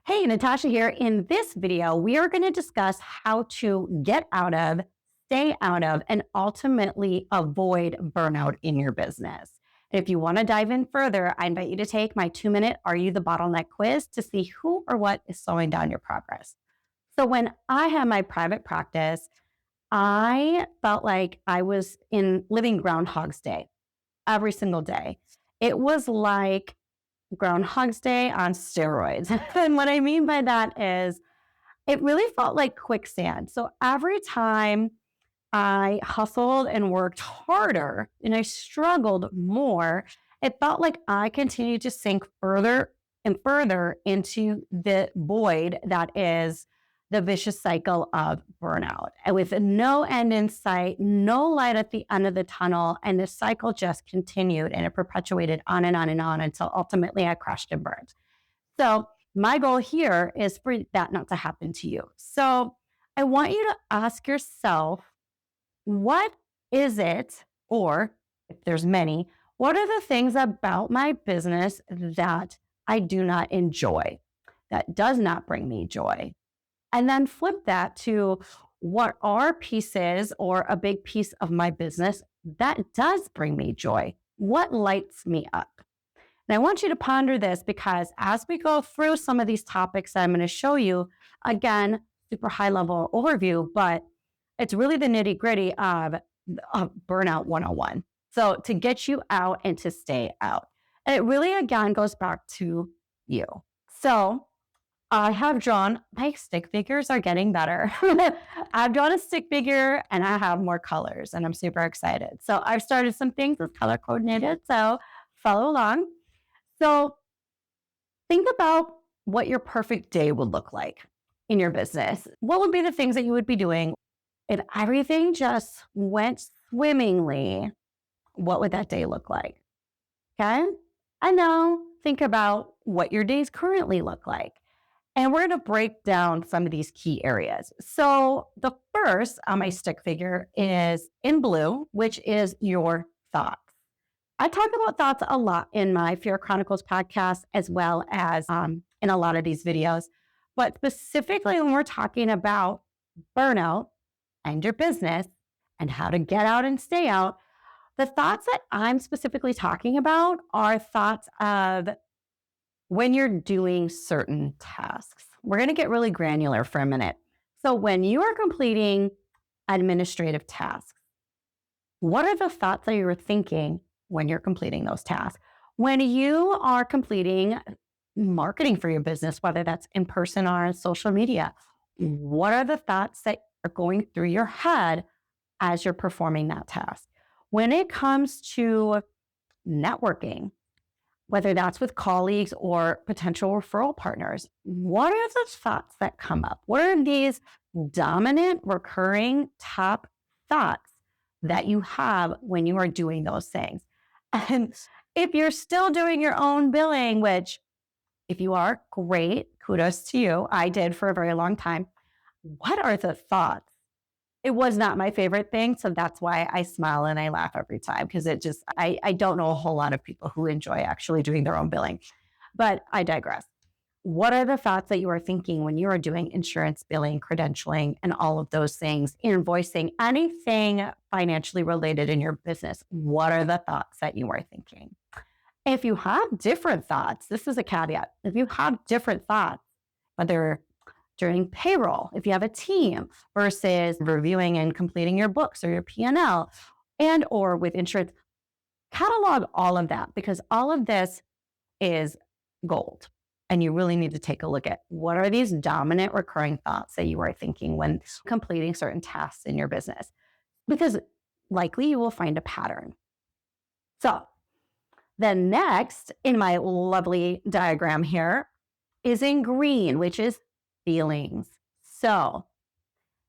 Hey, Natasha here. In this video, we are going to discuss how to get out of, stay out of, and ultimately avoid burnout in your business. If you want to dive in further, I invite you to take my 2-minute Are You the Bottleneck quiz to see who or what is slowing down your progress. So when I had my private practice, I felt like I was in living Groundhog's Day every single day. It was like Groundhog's Day on steroids. And what I mean by that is it really felt like quicksand. So every time I hustled and worked harder and I struggled more, it felt like I continued to sink further and further into the void that is the vicious cycle of burnout. And with no end in sight, no light at the end of the tunnel, and the cycle just continued and it perpetuated on and on and on until ultimately I crashed and burned. So my goal here is for that not to happen to you. So I want you to ask yourself, what is it, or if there's many, what are the things about my business that I do not enjoy, that does not bring me joy? And then flip that to what are pieces or a big piece of my business that does bring me joy? What lights me up? And I want you to ponder this because as we go through some of these topics that I'm going to show you, again, super high level overview, but it's really the nitty gritty of Burnout 101. So to get you out and to stay out. And it really, again, goes back to you. So I have drawn, my stick figures are getting better. I've drawn a stick figure and I have more colors and I'm super excited. So I've started some things with color coordinated. So follow along. So think about what your perfect day would look like in your business. What would be the things that you would be doing if everything just went swimmingly? What would that day look like? Okay. And now think about what your days currently look like. And we're going to break down some of these key areas. So the first on my stick figure is in blue, which is your thoughts. I talk about thoughts a lot in my Fear Chronicles podcast, as well as in a lot of these videos. But specifically when we're talking about burnout and your business and how to get out and stay out, the thoughts that I'm specifically talking about are thoughts of when you're doing certain tasks. We're going to get really granular for a minute. So when you are completing administrative tasks, what are the thoughts that you're thinking when you're completing those tasks? When you are completing marketing for your business, whether that's in person or on social media, what are the thoughts that are going through your head as you're performing that task? When it comes to networking, whether that's with colleagues or potential referral partners, what are the thoughts that come up? What are these dominant, recurring top thoughts that you have when you are doing those things? And if you're still doing your own billing, which if you are, great, kudos to you. I did for a very long time. What are the thoughts? It was not my favorite thing. So that's why I smile and I laugh every time because I don't know a whole lot of people who enjoy actually doing their own billing. But I digress. What are the thoughts that you are thinking when you are doing insurance billing, credentialing, and all of those things, invoicing, anything financially related in your business? What are the thoughts that you are thinking? If you have different thoughts, this is a caveat. If you have different thoughts, whether during payroll, if you have a team versus reviewing and completing your books or your P&L and or with insurance, catalog all of that because all of this is gold. And you really need to take a look at what are these dominant recurring thoughts that you are thinking when completing certain tasks in your business, because likely you will find a pattern. So then next in my lovely diagram here is in green, which is feelings. So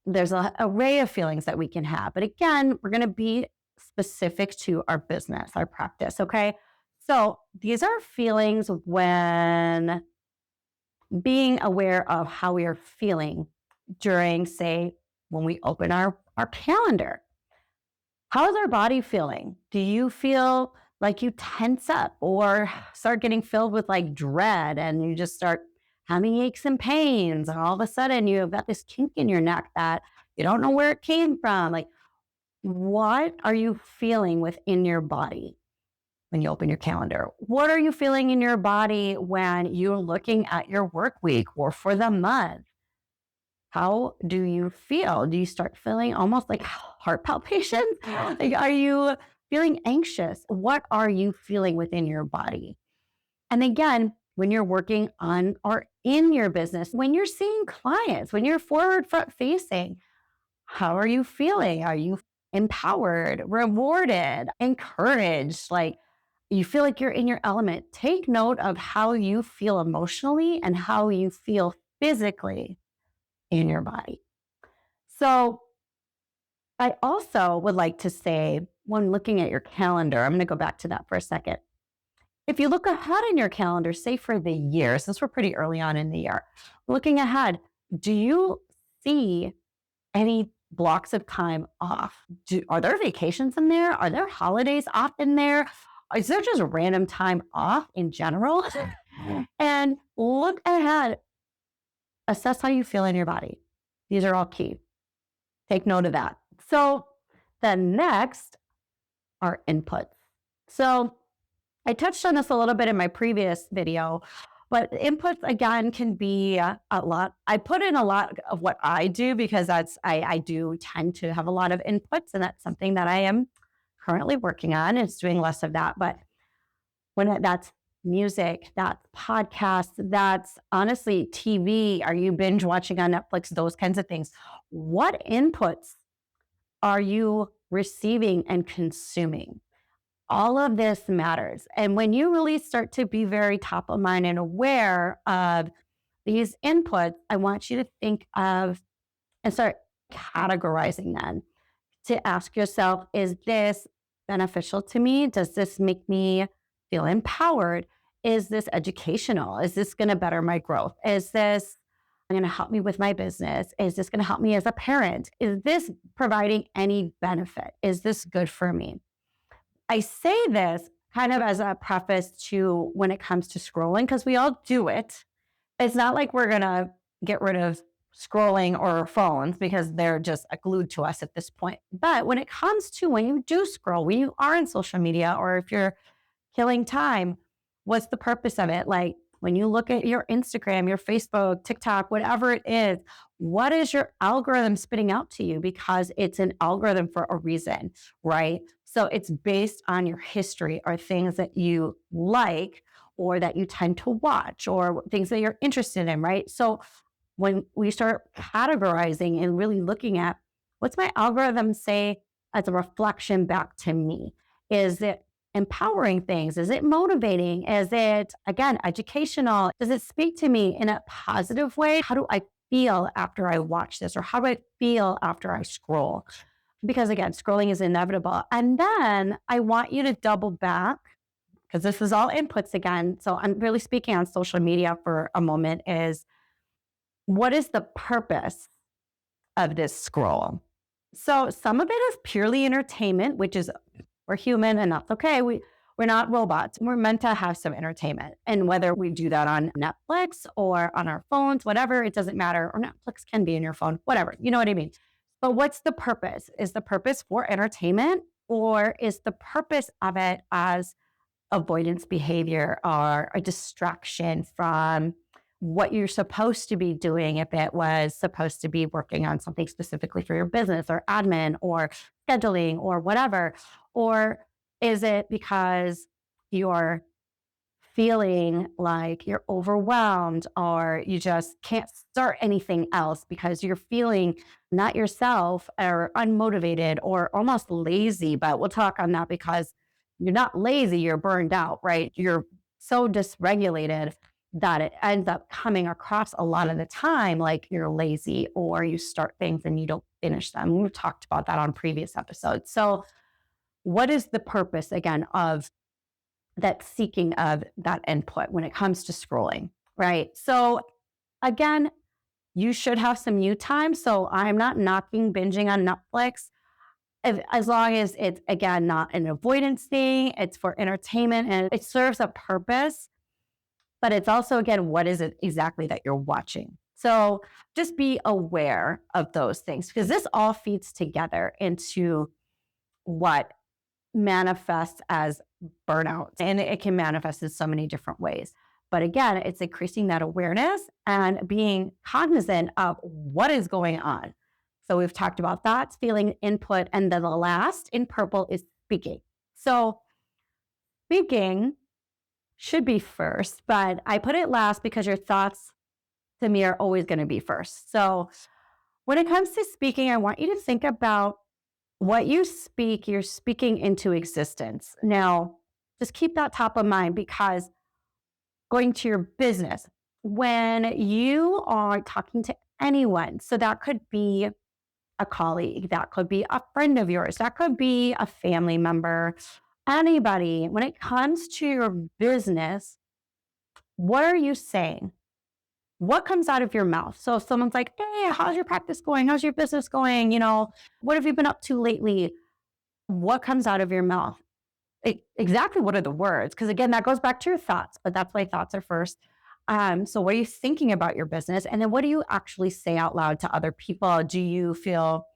there's an array of feelings that we can have. But again, we're going to be specific to our business, our practice. Okay. So these are feelings when being aware of how we are feeling during, say, when we open our calendar. How's our body feeling? Do you feel like you tense up or start getting filled with like dread and you just start having aches and pains, and all of a sudden you've got this kink in your neck that you don't know where it came from. Like, what are you feeling within your body when you open your calendar? What are you feeling in your body when you're looking at your work week or for the month? How do you feel? Do you start feeling almost like heart palpitations? Like, are you feeling anxious? What are you feeling within your body? And again, when you're working on or in your business, when you're seeing clients, when you're forward front facing, how are you feeling? Are you empowered, rewarded, encouraged? Like, you feel like you're in your element. Take note of how you feel emotionally and how you feel physically in your body. So, I also would like to say, when looking at your calendar, I'm going to go back to that for a second. If you look ahead in your calendar, say for the year, since we're pretty early on in the year, looking ahead, do you see any blocks of time off? Are there vacations in there? Are there holidays off in there? Is there just random time off in general? And look ahead, assess how you feel in your body. These are all key. Take note of that. So the next are inputs. So I touched on this a little bit in my previous video, but inputs again can be a lot. I put in a lot of what I do because I do tend to have a lot of inputs, and that's something that I am currently working on. It's doing less of that, but that's music, that's podcasts, that's honestly TV. Are you binge watching on Netflix? Those kinds of things. What inputs are you receiving and consuming? All of this matters. And when you really start to be very top of mind and aware of these inputs, I want you to think of and start categorizing them to ask yourself, is this beneficial to me? Does this make me feel empowered? Is this educational? Is this going to better my growth? Is this going to help me with my business? Is this going to help me as a parent? Is this providing any benefit? Is this good for me? I say this kind of as a preface to when it comes to scrolling, because we all do it. It's not like we're going to get rid of scrolling or phones because they're just glued to us at this point. But when it comes to when you do scroll, when you are in social media, or if you're killing time, what's the purpose of it? Like, when you look at your Instagram, your Facebook, TikTok, whatever it is, what is your algorithm spitting out to you? Because it's an algorithm for a reason, right? So it's based on your history or things that you like or that you tend to watch or things that you're interested in, right? So when we start categorizing and really looking at what's my algorithm say as a reflection back to me? Is it empowering things? Is it motivating? Is it, again, educational? Does it speak to me in a positive way? How do I feel after I watch this? Or how do I feel after I scroll? Because again, scrolling is inevitable. And then I want you to double back, because this is all inputs again. So I'm really speaking on social media for a moment, is what is the purpose of this scroll? So some of it is purely entertainment, which is, we're human and that's okay. We're not robots. We're meant to have some entertainment. And whether we do that on Netflix or on our phones, whatever, it doesn't matter. Or Netflix can be in your phone, whatever. You know what I mean? But what's the purpose? Is the purpose for entertainment, or is the purpose of it as avoidance behavior or a distraction from what you're supposed to be doing if it was supposed to be working on something specifically for your business or admin or scheduling or whatever? Or is it because you're feeling like you're overwhelmed or you just can't start anything else because you're feeling not yourself or unmotivated or almost lazy? But we'll talk on that, because you're not lazy, you're burned out, right? You're so dysregulated that it ends up coming across a lot of the time like you're lazy, or you start things and you don't finish them. We've talked about that on previous episodes. So what is the purpose, again, of that seeking of that input when it comes to scrolling, right? So again, you should have some you time. So I'm not knocking binging on Netflix, as long as it's, again, not an avoidance thing, it's for entertainment and it serves a purpose. but it's also, again, what is it exactly that you're watching? So just be aware of those things, because this all feeds together into what manifests as burnout. And it can manifest in so many different ways. But again, it's increasing that awareness and being cognizant of what is going on. So we've talked about thoughts, feeling, input, and then the last in purple is speaking. So speaking should be first, but I put it last because your thoughts to me are always going to be first. So when it comes to speaking, I want you to think about what you speak, you're speaking into existence. Now, just keep that top of mind, because going to your business, when you are talking to anyone, so that could be a colleague, that could be a friend of yours, that could be a family member, anybody, when it comes to your business, what are you saying? What comes out of your mouth? So if someone's like, hey, how's your practice going? How's your business going? What have you been up to lately? What comes out of your mouth? Exactly what are the words? Because again, that goes back to your thoughts, but that's why thoughts are first. So what are you thinking about your business? And then what do you actually say out loud to other people? Do you feel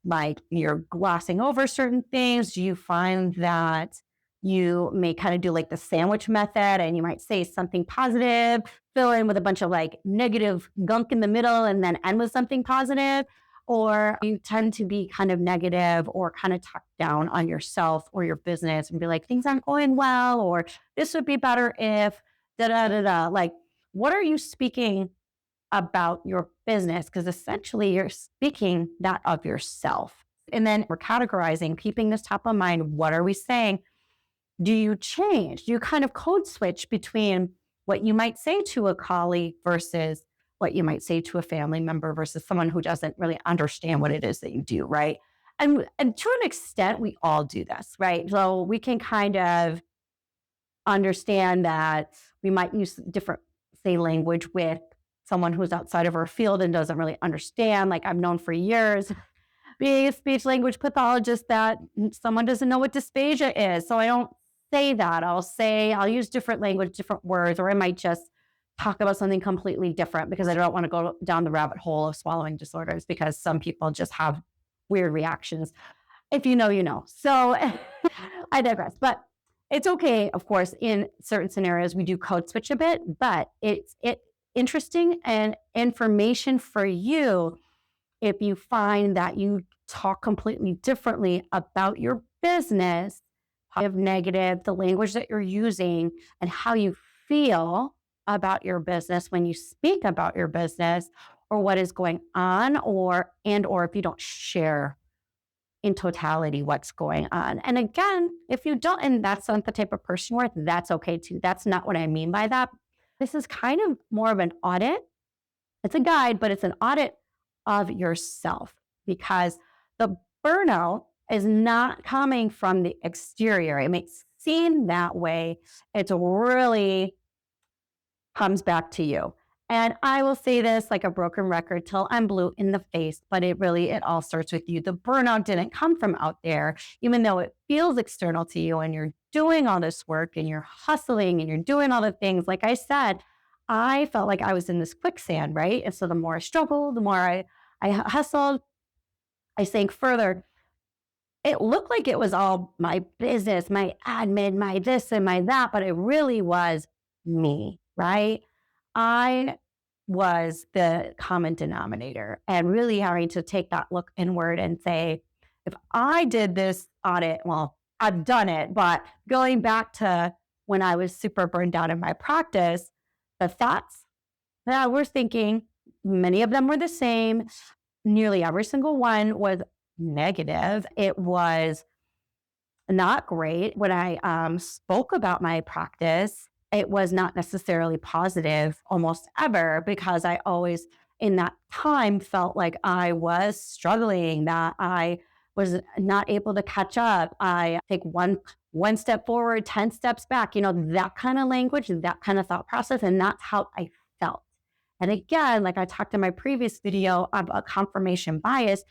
like you're glossing over certain things? Do you find that you may kind of do like the sandwich method, and you might say something positive, fill in with a bunch of like negative gunk in the middle, and then end with something positive? Or you tend to be kind of negative or kind of talk down on yourself or your business and be like, things aren't going well, or this would be better if da da da da. Like, what are you speaking about your business? Because essentially you're speaking that of yourself. And then we're categorizing, keeping this top of mind. What are we saying? Do you change? Do you kind of code switch between what you might say to a colleague versus what you might say to a family member versus someone who doesn't really understand what it is that you do, right? And to an extent, we all do this, right? So we can kind of understand that we might use different, say, language with someone who's outside of our field and doesn't really understand. Like, I've known for years, being a speech language pathologist, that someone doesn't know what dysphagia is. So I don't say that. I'll use different language, different words, or I might just talk about something completely different because I don't want to go down the rabbit hole of swallowing disorders, because some people just have weird reactions. If you know, you know. So I digress. But it's okay, of course, in certain scenarios, we do code switch a bit, but it's interesting and information for you if you find that you talk completely differently about your business, positive, negative, the language that you're using, and how you feel about your business when you speak about your business, or what is going on, or if you don't share in totality what's going on. And again, if you don't, and that's not the type of person you are, that's okay too. That's not what I mean by that. This is kind of more of an audit. It's a guide, but it's an audit of yourself, because the burnout is not coming from the exterior. It may seem that way. It's really comes back to you. And I will say this like a broken record till I'm blue in the face, but it all starts with you. The burnout didn't come from out there, even though it feels external to you and you're doing all this work and you're hustling and you're doing all the things. Like I said, I felt like I was in this quicksand, right? And so the more I struggled, the more I hustled, I sank further. It looked like it was all my business, my admin, my this and my that, but it really was me, right? I was the common denominator, and really having to take that look inward and say, if I did this audit, well, I've done it, but going back to when I was super burned out in my practice, the thoughts that I was thinking, many of them were the same. Nearly every single one was negative. It was not great. When I spoke about my practice, it was not necessarily positive almost ever, because I always in that time felt like I was struggling, that I was not able to catch up. I take one step forward, 10 steps back, that kind of language, that kind of thought process. And that's how I felt. And again, like I talked in my previous video about confirmation bias,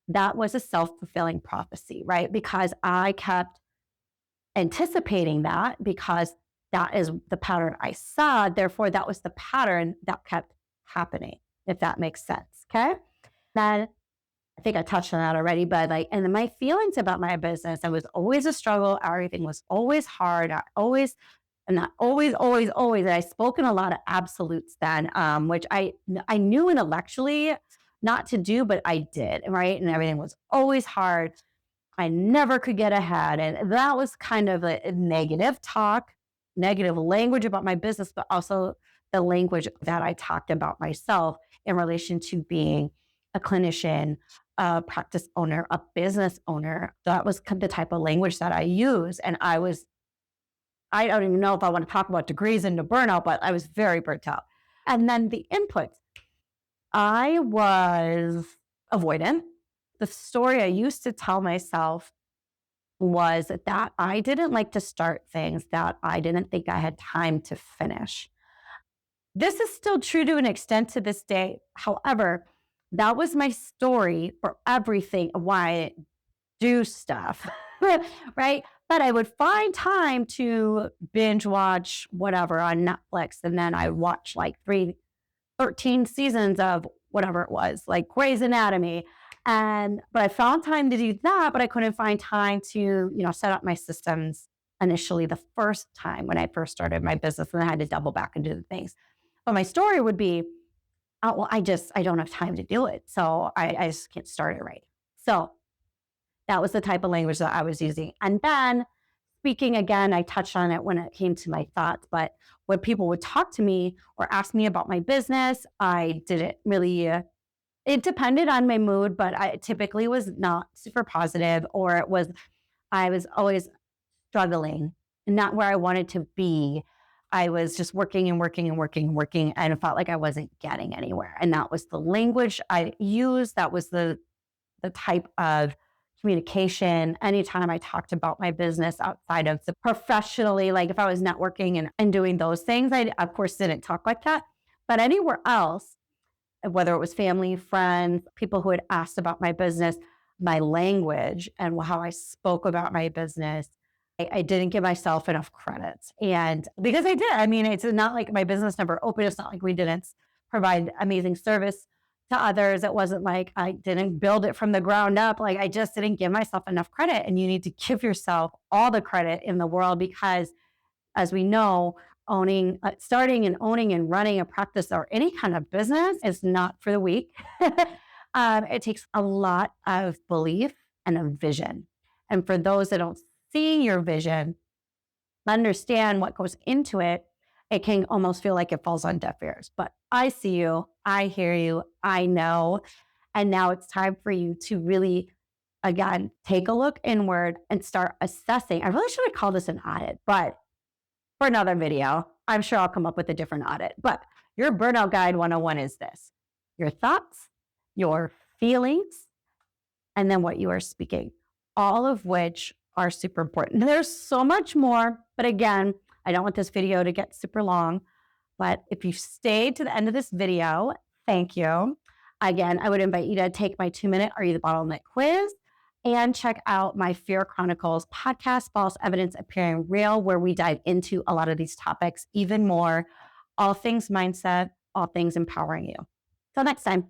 that was a self-fulfilling prophecy, right? Because I kept anticipating that, because that is the pattern I saw. Therefore, that was the pattern that kept happening, if that makes sense. Okay. Then I think I touched on that already, but like, and then my feelings about my business, it was always a struggle. Everything was always hard. And not always. And I spoke in a lot of absolutes then, which I knew intellectually not to do, but I did, right? And everything was always hard. I never could get ahead. And that was kind of a negative talk, negative language about my business, but also the language that I talked about myself in relation to being a clinician, a practice owner, a business owner. That was the type of language that I use. And I don't even know if I want to talk about degrees into burnout, but I was very burnt out. And then the inputs, I was avoidant. The story I used to tell myself was that I didn't like to start things that I didn't think I had time to finish. This is still true to an extent to this day. However, that was my story for everything, why I do stuff, right? But I would find time to binge watch whatever on Netflix. And then I watch like 13 seasons of whatever it was, like Grey's Anatomy. But I found time to do that, but I couldn't find time to, set up my systems initially the first time when I first started my business, and I had to double back and do the things. But my story would be, oh, well, I don't have time to do it. So I just can't start it right. So that was the type of language that I was using. And then speaking again, I touched on it when it came to my thoughts, but when people would talk to me or ask me about my business, I didn't really, it depended on my mood, but I typically was not super positive, or I was always struggling, not where I wanted to be. I was just working and working and working and working, and it felt like I wasn't getting anywhere. And that was the language I used. That was the type of communication. Anytime I talked about my business outside of the professionally, like if I was networking and doing those things, I of course didn't talk like that. But anywhere else, whether it was family, friends, people who had asked about my business, my language and how I spoke about my business, I didn't give myself enough credit. And because I did, I mean, it's not like my business never opened. It's not like we didn't provide amazing service to others. It wasn't like I didn't build it from the ground up. Like I just didn't give myself enough credit. And you need to give yourself all the credit in the world, because as we know, starting and owning and running a practice or any kind of business is not for the weak. It takes a lot of belief and a vision. And for those that don't see your vision, understand what goes into it, it can almost feel like it falls on deaf ears. But I see you, I hear you, I know. And now it's time for you to really, again, take a look inward and start assessing. I really should have called this an audit, but for another video, I'm sure I'll come up with a different audit. But your Burnout Guide 101 is this: your thoughts, your feelings, and then what you are speaking, all of which are super important. There's so much more, but again, I don't want this video to get super long, but if you stayed to the end of this video, thank you. Again, I would invite you to take my 2-minute Are You the Bottleneck quiz and check out my Fear Chronicles podcast, False Evidence Appearing Real, where we dive into a lot of these topics even more, all things mindset, all things empowering you. Till next time.